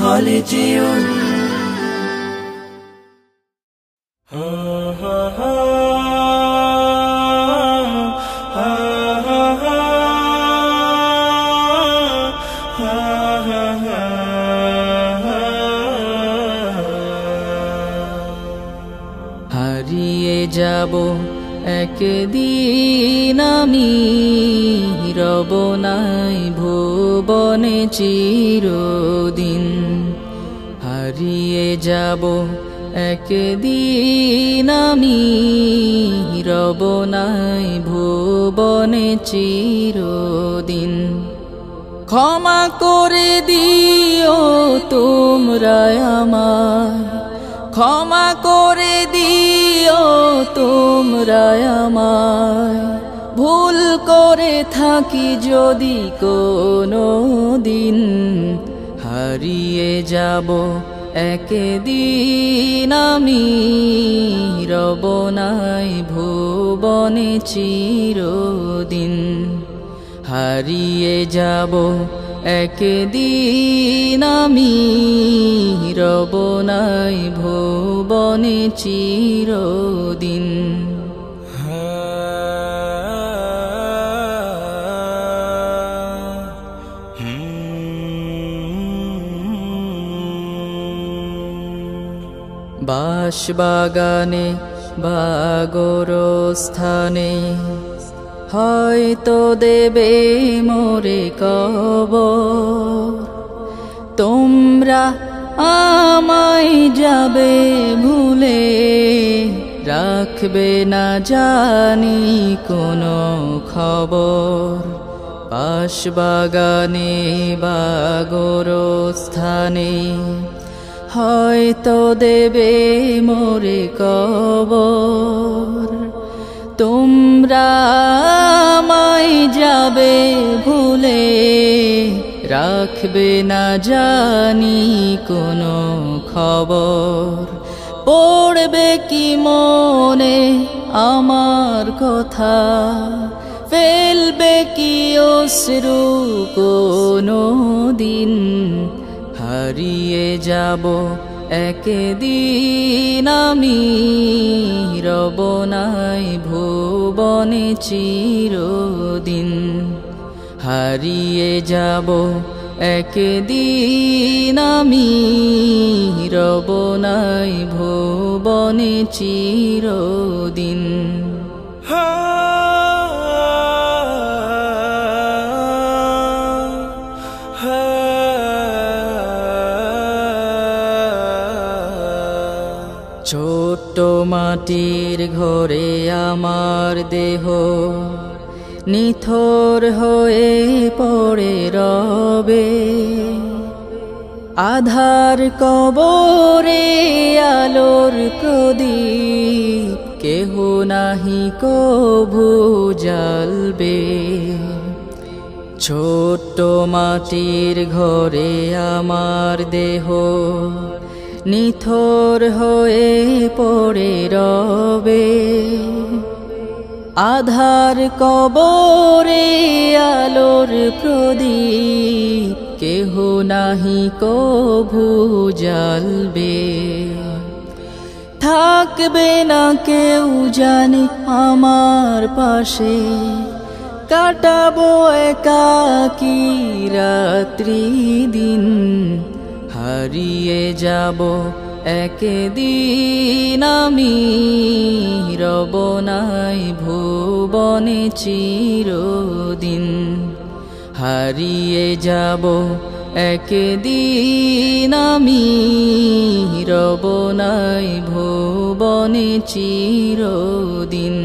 خالديون. হারিয়ে যাব একদিন আমি, রব নাই ভুবনে চিরদিন। হারিয়ে যাব একদিন আমি, রব নাই ভুবনে চিরদিন। ক্ষমা করে দিও তোমরা আমায়, ক্ষমা করে দিও তোমরা আমায়, ভুল করে থাকি যদি কোনো দিন। হারিয়ে যাব একদিন আমি, রব নাই ভুবনে চিরদিন। হারিয়ে যাব একদিন আমি, রব নাই ভুবনে চিরদিন। বাঁশবাগানে বা গোরস্থানে হয়তো দেবে মোরে কবর। তোমরা আমায় যাবে ভুলে, রাখবে না জানি কোনো খবর। বাঁশবাগানে বা গোরস্থানে হয়তো দেবে মোরে কবর। তোমরা আমায় যাবে ভুলে, রাখবে না জানি কোনো খবর। পড়বে কি মনে আমার কথা, ফেলবে কি অশ্রু কোনো দিন। হারিয়ে যাব একদিন আমি, রব নাই ভুবনে চিরদিন। হারিয়ে যাব একদিন আমি, রব নাই ভুবনে চিরদিন। ছোট্ট মাটির ঘরে আমার দেহ নিথর হয়ে পড়ে রবে। আধার কবরে আলোর প্রদীপ কেহ নাহি কভু জ্বালবে। ছোট্ট মাটির ঘরে আমার দেহ নিথর হয়ে পড়ে রবে। আধার কবরে আলোর প্রদীপ কেহ নাহি কভু জ্বালবে। থাকবে না কেউ জানি আমার পাশে, কাটাবো একাকী রাত্রি দিন। হারিয়ে যাব একদিন আমি, রব নাই ভুবনে চিরদিন। হারিয়ে যাব একদিন আমি, রব নাই ভুবনে চিরদিন।